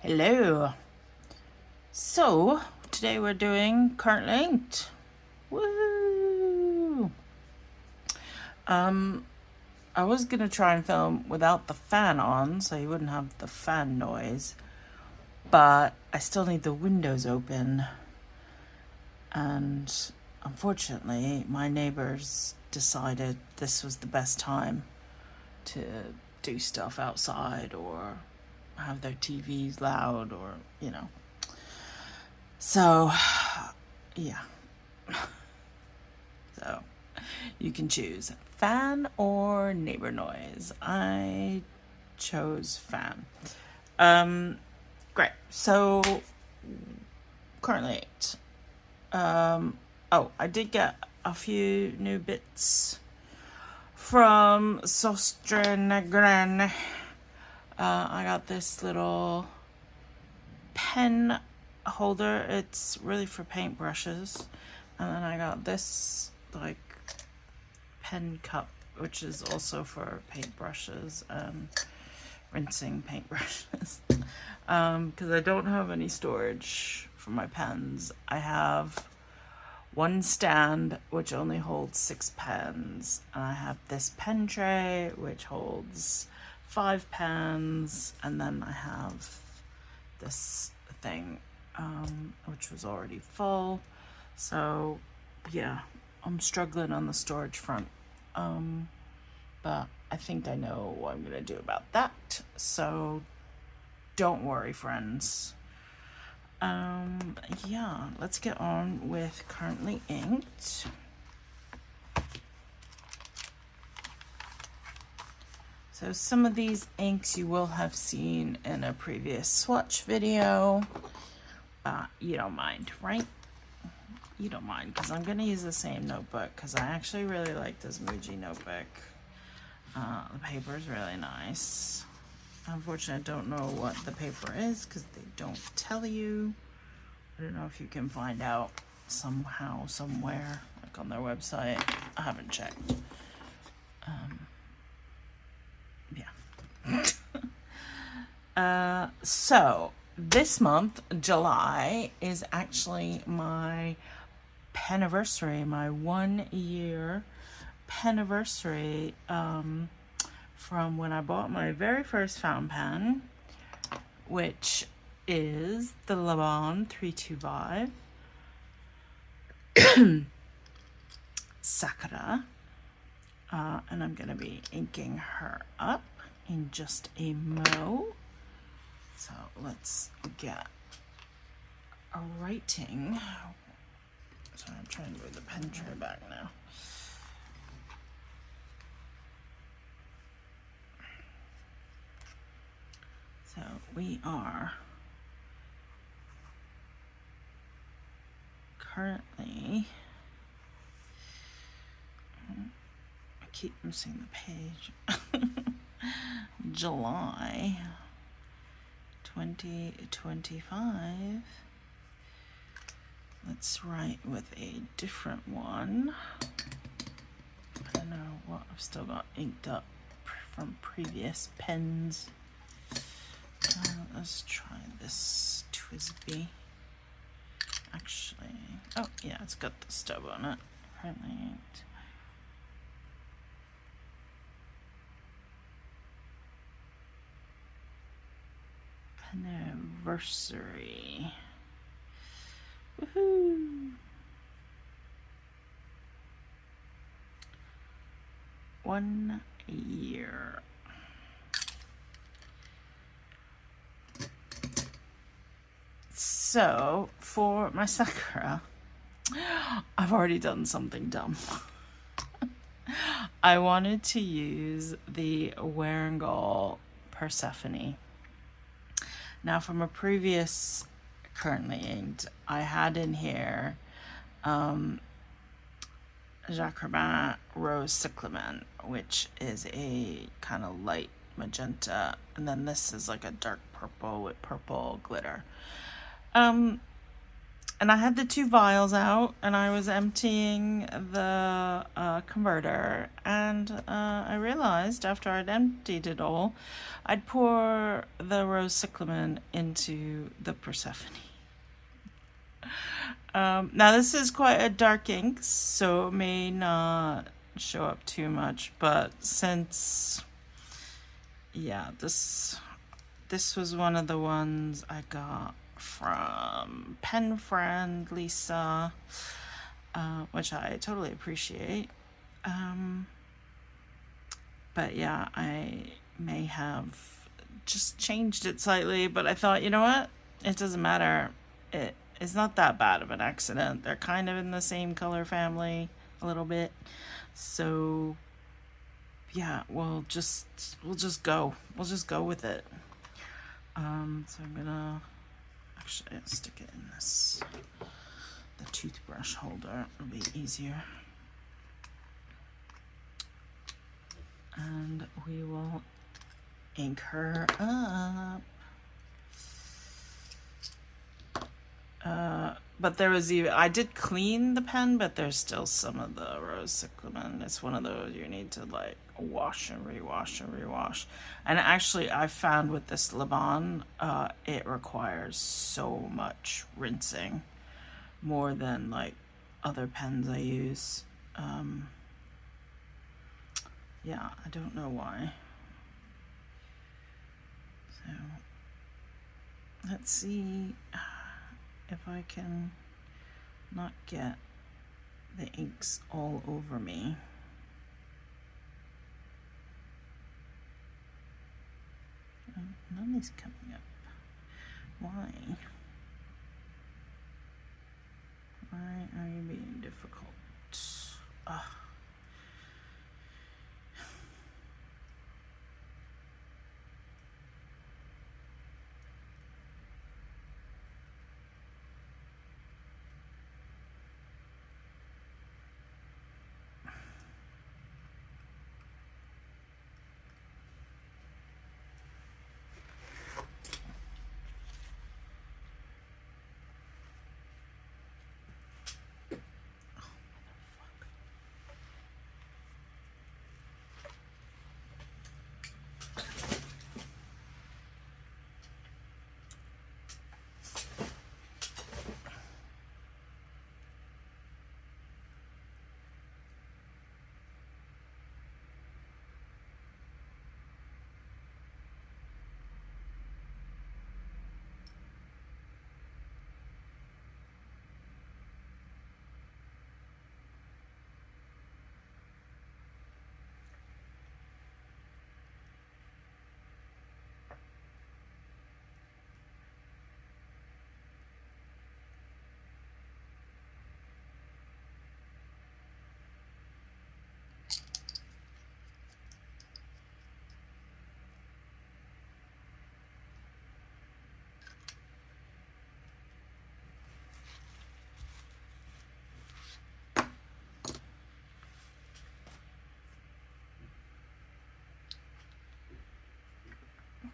Hello. So today we're doing currently inked. Woo! I was gonna try and film without the fan on, so you wouldn't have the fan noise, but I still need the windows open, and unfortunately, my neighbors decided this was the best time to do stuff outside or have their TVs loud, or so yeah. So you can choose fan or neighbor noise. I chose fan. Great. So currently I did get a few new bits from Sostrenagren. I got this little pen holder. It's really for paintbrushes. And then I got this like pen cup, which is also for paintbrushes and rinsing paintbrushes. Because I don't have any storage for my pens. I have one stand which only holds 6 pens, and I have this pen tray which holds 5 pens, and then I have this thing which was already full. So yeah, I'm struggling on the storage front, but I think I know what I'm gonna do about that, so don't worry, friends. Yeah, let's get on with currently inked. So some of these inks you will have seen in a previous swatch video. You don't mind, right? You don't mind, because I'm going to use the same notebook, because I actually really like this Muji notebook. The paper is really nice. Unfortunately, I don't know what the paper is, because they don't tell you. I don't know if you can find out somehow, somewhere, like on their website. I haven't checked. Yeah. So this month, July, is actually my Peniversary, my 1-year Peniversary, from when I bought my very first fountain pen, which is the Laban 325 Sakura, and I'm gonna be inking her up in just a mo. So let's get a writing. So I'm trying to move the pen tray back now. So we are currently, I keep missing the page, July 2025. Let's write with a different one. I don't know what I've still got inked up from previous pens. Let's try this Twisby. Actually, oh yeah, it's got the stub on it. Currently inked. Peniversary. Woohoo! 1 year. So for my Sakura, I've already done something dumb. I wanted to use the Werengal Persephone. Now from a previous currently inked, I had in here Jacques Robin Rose Cyclamen, which is a kind of light magenta, and then this is like a dark purple with purple glitter. And I had the 2 vials out, and I was emptying the converter, and I realized after I'd emptied it all, I'd pour the rose cyclamen into the Persephone. Now this is quite a dark ink, so it may not show up too much, but since, yeah, this was one of the ones I got from pen friend Lisa, which I totally appreciate. But yeah, I may have just changed it slightly, but I thought, you know what? It doesn't matter. It's not that bad of an accident. They're kind of in the same color family a little bit. So yeah, we'll just go with it. So I'm gonna actually stick it in the toothbrush holder. It'll be easier. And we will ink her up. But there was I did clean the pen, but there's still some of the rose cyclamen. It's one of those you need to like wash and rewash and rewash. And actually I found with this Le Bon, it requires so much rinsing, more than like other pens I use. Yeah, I don't know why. So let's see if I can not get the inks all over me. None is coming up. Why? Why are you being difficult? Ugh.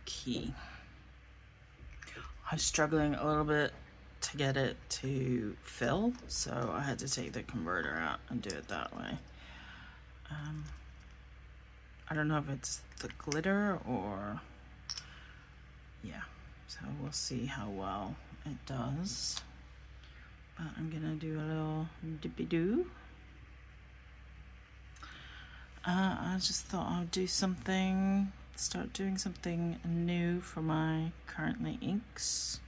Key. I was struggling a little bit to get it to fill, so I had to take the converter out and do it that way. I don't know if it's the glitter or, yeah, so we'll see how well it does. But I'm gonna do a little dippy-doo. I just thought I'd do something, start doing something new for my currently inks.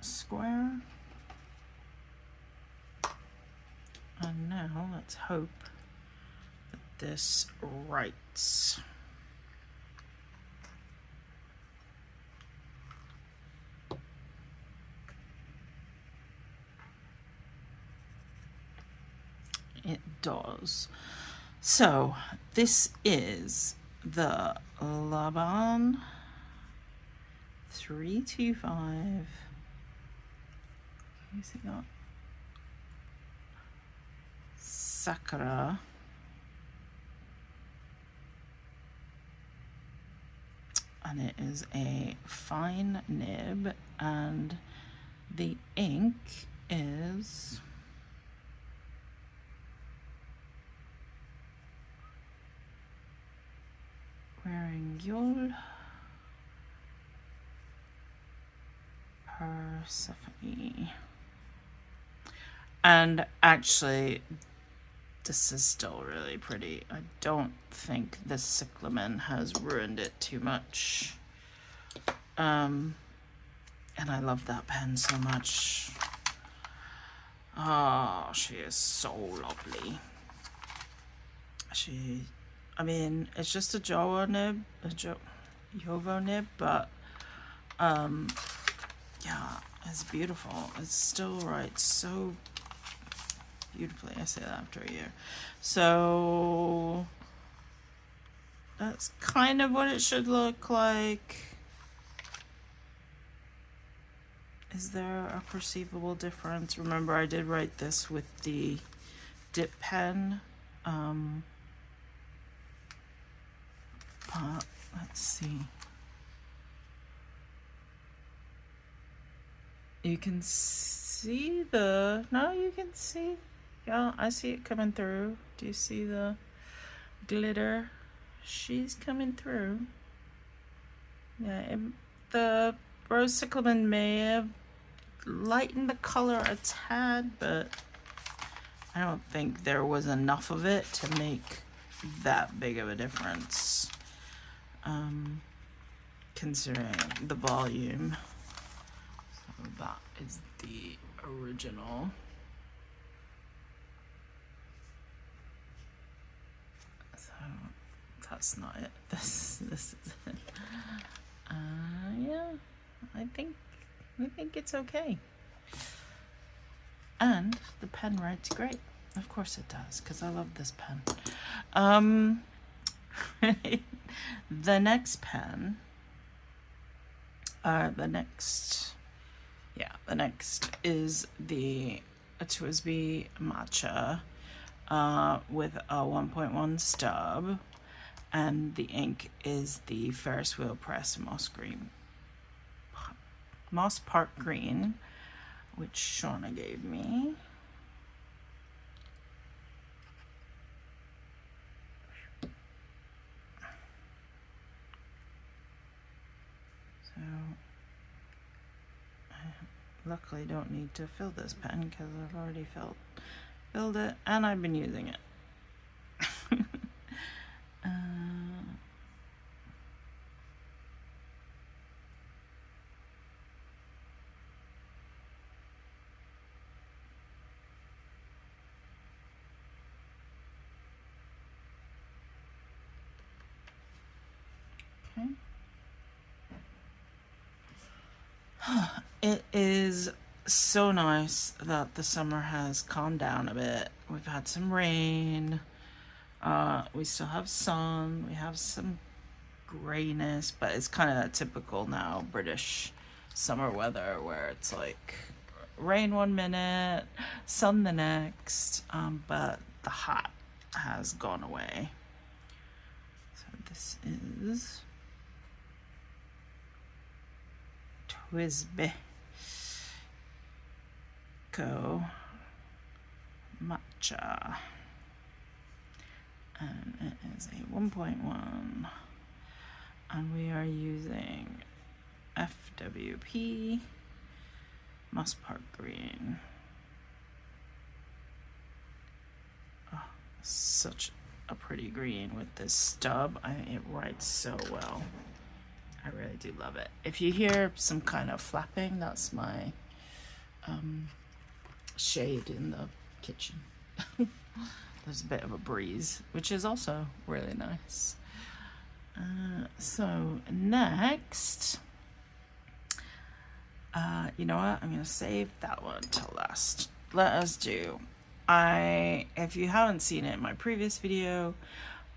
Square. And now let's hope that this writes. It does. So this is the Laban 325. You see that? Sakura. And it is a fine nib, and the ink is wearing Yule Persephone. And actually, this is still really pretty. I don't think the cyclamen has ruined it too much. And I love that pen so much. Oh, she is so lovely. I mean, it's just a Jowo nib, Jowo nib, but yeah, it's beautiful. It still writes so beautifully. I say that after a year. So that's kind of what it should look like. Is there a perceivable difference? Remember, I did write this with the dip pen. But let's see. You can see the, no, you can see, yeah, I see it coming through. Do you see the glitter? She's coming through. Yeah, the rose cyclamen may have lightened the color a tad, but I don't think there was enough of it to make that big of a difference, considering the volume. So that is the original. So that's not it. This is it. Yeah, I think it's okay. And the pen writes great. Of course it does, because I love this pen. The next pen, the next is the Twisby Matcha with a 1.1 stub, and the ink is the Ferris Wheel Press Moss Park Green, which Shauna gave me. So I luckily don't need to fill this pen because I've already filled it, and I've been using it. It is so nice that the summer has calmed down a bit. We've had some rain. We still have sun. We have some grayness, but it's kind of that typical now British summer weather where it's like rain one minute, sun the next, but the hot has gone away. So this is Twisby Matcha, and it is a 1.1, and we are using FWP Moss Park Green. Oh, such a pretty green with this stub. It writes so well. I really do love it. If you hear some kind of flapping, that's my shade in the kitchen. There's a bit of a breeze, which is also really nice. So next, you know what? I'm gonna save that one till last. Let us do if you haven't seen it in my previous video,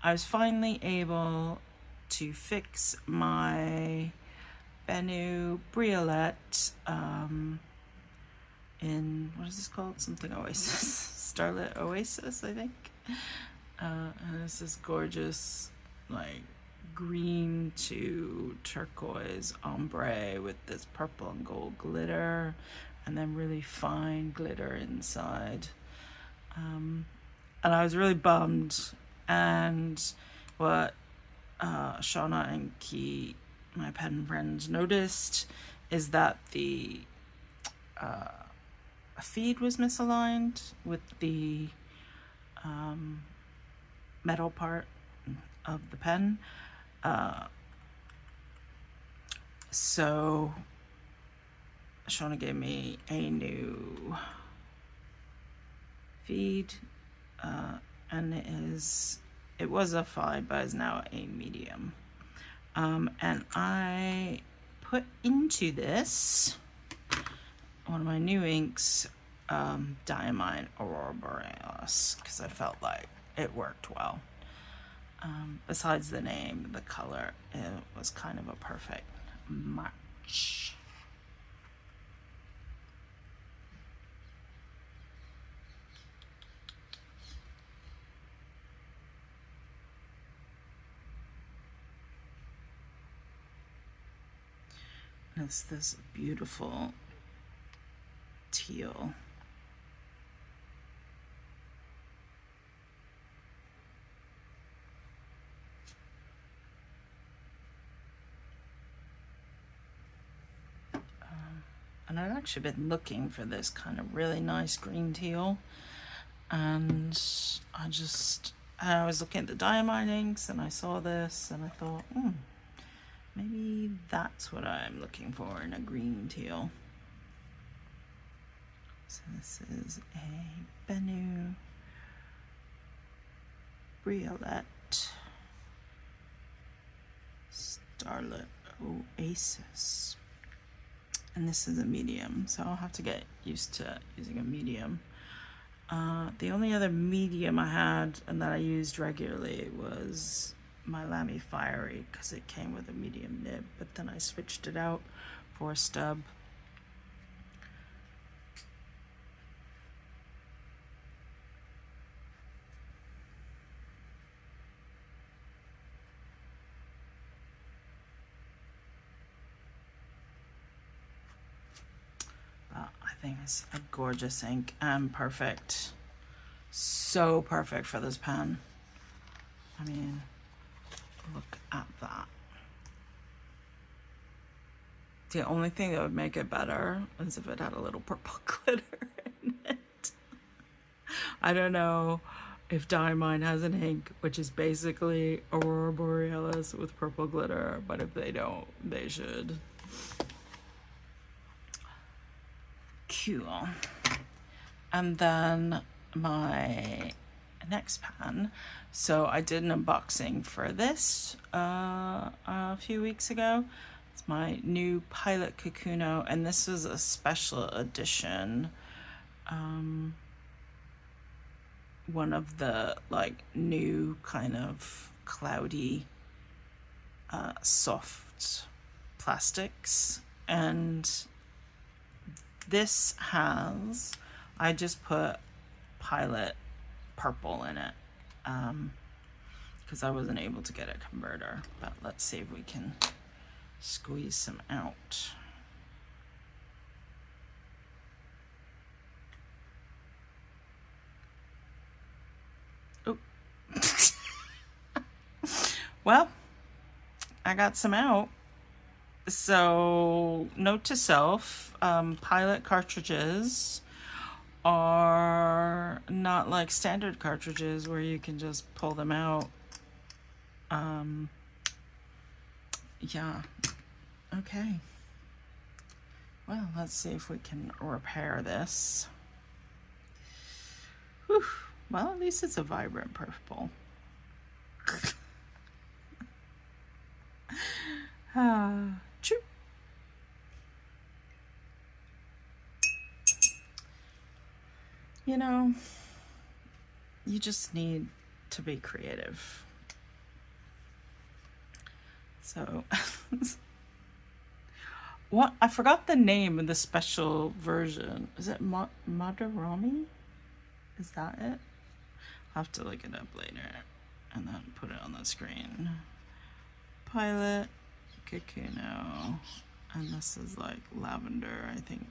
I was finally able to fix my Bennu Briolet in, what is this called? Something Oasis. Starlit Oasis, I think. And it's this gorgeous, like, green to turquoise ombre with this purple and gold glitter, and then really fine glitter inside. And I was really bummed. And what Shauna and Key, my pen friends, noticed is that the feed was misaligned with the metal part of the pen. So Shauna gave me a new feed, and it was a 5, but is now a medium. And I put into this one of my new inks, Diamine Aurora Borealis, because I felt like it worked well. Besides the name, the color, it was kind of a perfect match. It's this beautiful teal. And I've actually been looking for this kind of really nice green teal, and I was looking at the Diamine inks and I saw this and I thought, maybe that's what I'm looking for in a green teal. So this is a Bennu Briolet Scarlet Oasis. And this is a medium, so I'll have to get used to using a medium. The only other medium I had and that I used regularly was my Lamy Fiery, because it came with a medium nib, but then I switched it out for a stub. I think it's a gorgeous ink and perfect. So perfect for this pen. I mean, look at that. The only thing that would make it better is if it had a little purple glitter in it. I don't know if Diamine has an ink which is basically Aurora Borealis with purple glitter, but if they don't, they should. Cool. And then my next pan. So I did an unboxing for this a few weeks ago. It's my new Pilot Kakuno, and this is a special edition. One of the like new kind of cloudy soft plastics, and this has, I just put Pilot purple in it because I wasn't able to get a converter, but let's see if we can squeeze some out. Oh. Well, I got some out. So, note to self, Pilot cartridges are not like standard cartridges where you can just pull them out. Yeah, okay. Well, let's see if we can repair this. Whew. Well, at least it's a vibrant purple. Choo. You know, you just need to be creative. So, what? I forgot the name of the special version. Is it Madarami? Is that it? I'll have to look it up later and then put it on the screen. Pilot, Kikuno, and this is like lavender, I think.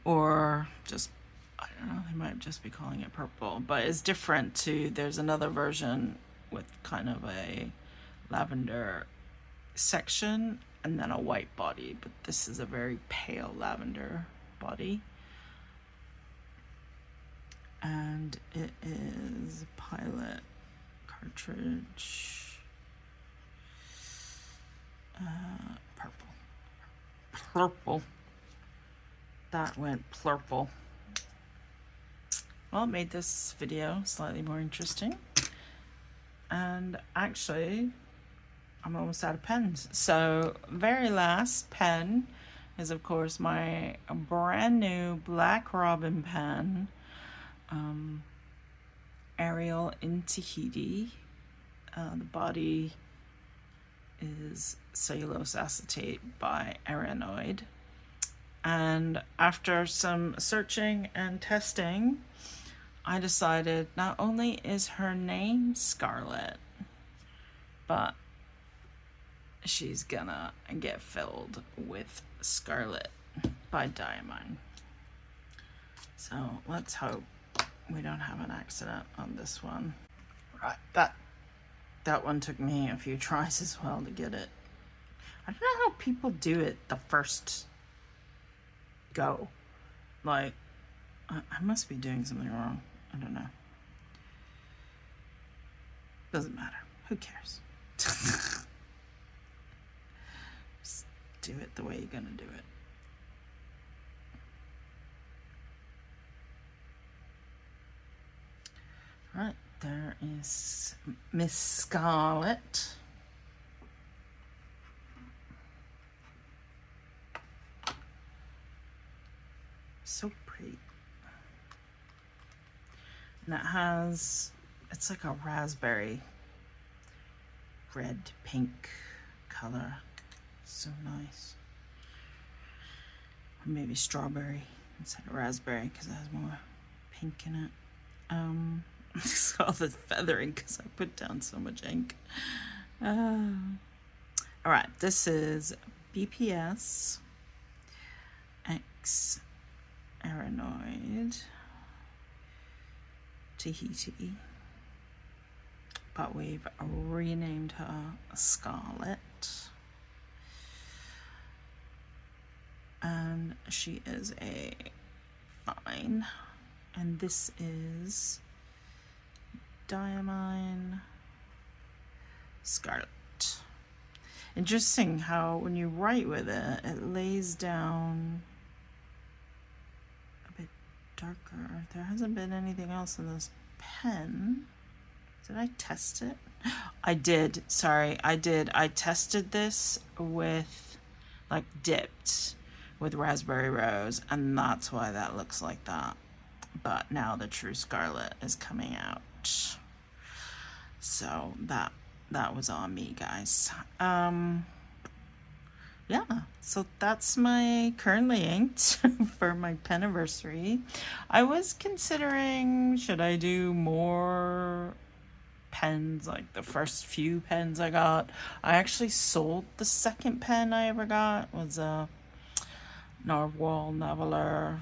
Or just, I don't know, they might just be calling it purple, but it's different too. There's another version with kind of a lavender section and then a white body, but this is a very pale lavender body. And it is Pilot cartridge, purple. That went plurple. Well, it made this video slightly more interesting. And actually, I'm almost out of pens. So, very last pen is, of course, my brand new Black Robin pen. Ariel in Tahiti. The body is cellulose acetate by Aranoid. And after some searching and testing, I decided not only is her name Scarlet, but she's gonna get filled with Scarlet by Diamine. So let's hope we don't have an accident on this one. Right, that one took me a few tries as well to get it. I don't know how people do it the first go. Like, I must be doing something wrong. I don't know. Doesn't matter. Who cares? Just do it the way you're gonna do it. Right, there is Miss Scarlet. So pretty. And it has, it's like a raspberry, red, pink color. So nice. Or maybe strawberry instead of raspberry because it has more pink in it. I saw the feathering because I put down so much ink. All right, this is BPS X Aranoid Tahiti, but we've renamed her Scarlet, and she is a fine, and this is Diamine Scarlet. Interesting how when you write with it, it lays down a bit darker. There hasn't been anything else in this pen. Did I test it? I did. Sorry, I did. I tested this with, like, dipped with Raspberry Rose, and that's why that looks like that. But now the true Scarlet is coming out. So that was on me, guys. Yeah, so that's my currently inked for my Peniversary. I was considering, should I do more pens, like the first few pens I got. I actually sold the second pen I ever got. It was a Narwhal Noveler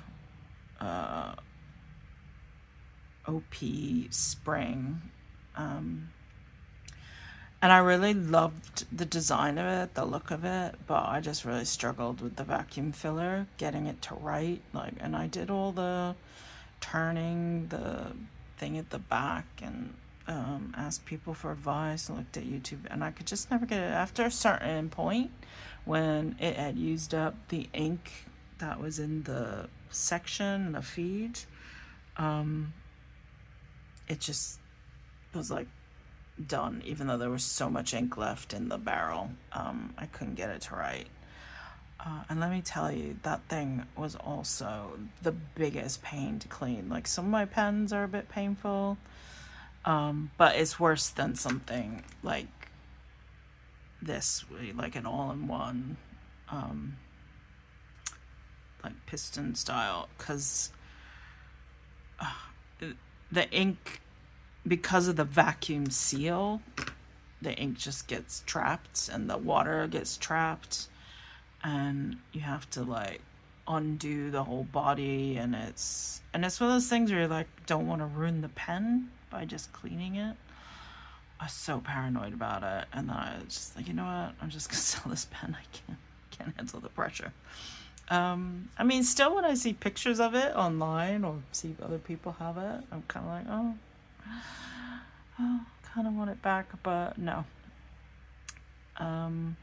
OP Spring. And I really loved the design of it, the look of it, but I just really struggled with the vacuum filler, getting it to write. Like, and I did all the turning, the thing at the back, and asked people for advice and looked at YouTube, and I could just never get it. After a certain point, when it had used up the ink that was in the section, the feed, it just was like done, even though there was so much ink left in the barrel. I couldn't get it to write. And let me tell you, that thing was also the biggest pain to clean. Like, some of my pens are a bit painful, but it's worse than something like this, like an all-in-one, like piston style, because the ink, because of the vacuum seal, the ink just gets trapped and the water gets trapped, and you have to like undo the whole body, and it's one of those things where you like don't want to ruin the pen by just cleaning it. I was so paranoid about it, and then I was just like, you know what, I'm just gonna sell this pen. I can't handle the pressure. I mean, still when I see pictures of it online or see other people have it, I'm kind of like, oh, kind of want it back, but no. And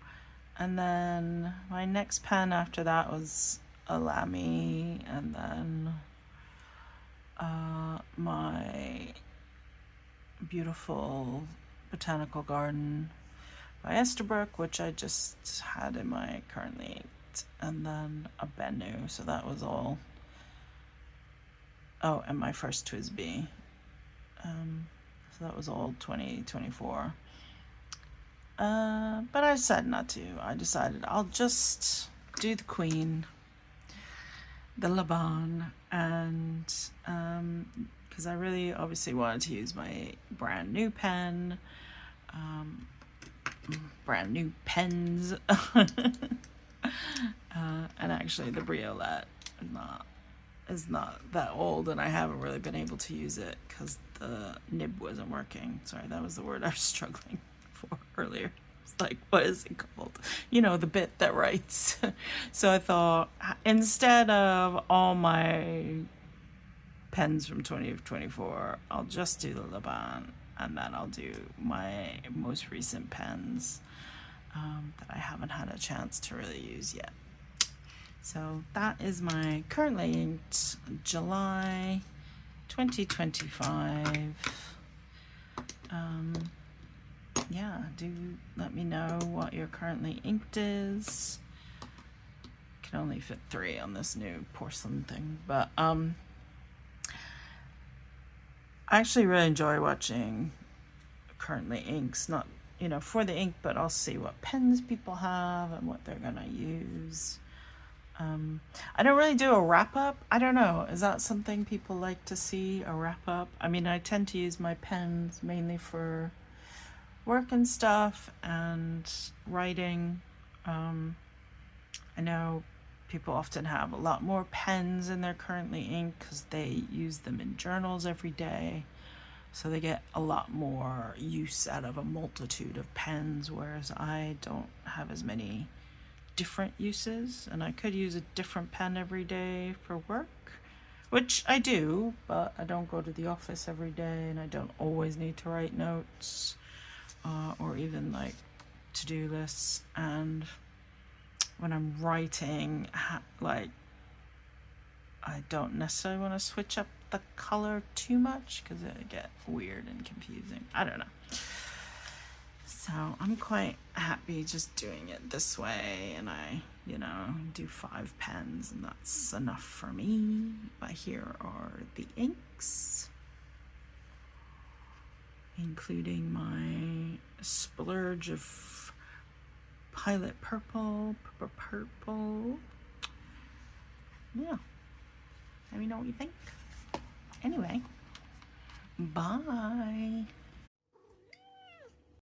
then my next pen after that was a Lamy, and then my beautiful Botanical Garden by Estabrook, which I just had in my currently inked, and then a Bennu, so that was all. Oh, and my first Twisby, so that was all 2024. But I decided not to. I decided I'll just do the Queen, the Laban, and because I really obviously wanted to use my brand new pen, brand new pens, and actually the Briolette is not that old, and I haven't really been able to use it because the nib wasn't working. Sorry, that was the word I was struggling for earlier. It's like, what is it called? You know, the bit that writes. So I thought, instead of all my pens from 2024, I'll just do the Laban, and then I'll do my most recent pens that I haven't had a chance to really use yet. So that is my currently inked July 2025. Yeah, do let me know what your currently inked is. Can only fit 3 on this new porcelain thing, but I actually really enjoy watching currently inks, not, you know, for the ink, but I'll see what pens people have and what they're gonna use. I don't really do a wrap up. I don't know, is that something people like to see, a wrap up? I mean, I tend to use my pens mainly for work and stuff and writing. I know people often have a lot more pens in their currently ink because they use them in journals every day, so they get a lot more use out of a multitude of pens, whereas I don't have as many different uses, and I could use a different pen every day for work, which I do, but I don't go to the office every day, and I don't always need to write notes or even like to-do lists. And when I'm writing, like, I don't necessarily want to switch up the color too much because it get weird and confusing. I don't know. So I'm quite happy just doing it this way, and I, you know, do 5 pens, and that's enough for me. But here are the inks, including my splurge of Pilot Purple. Yeah, let me know what you think. Anyway, bye.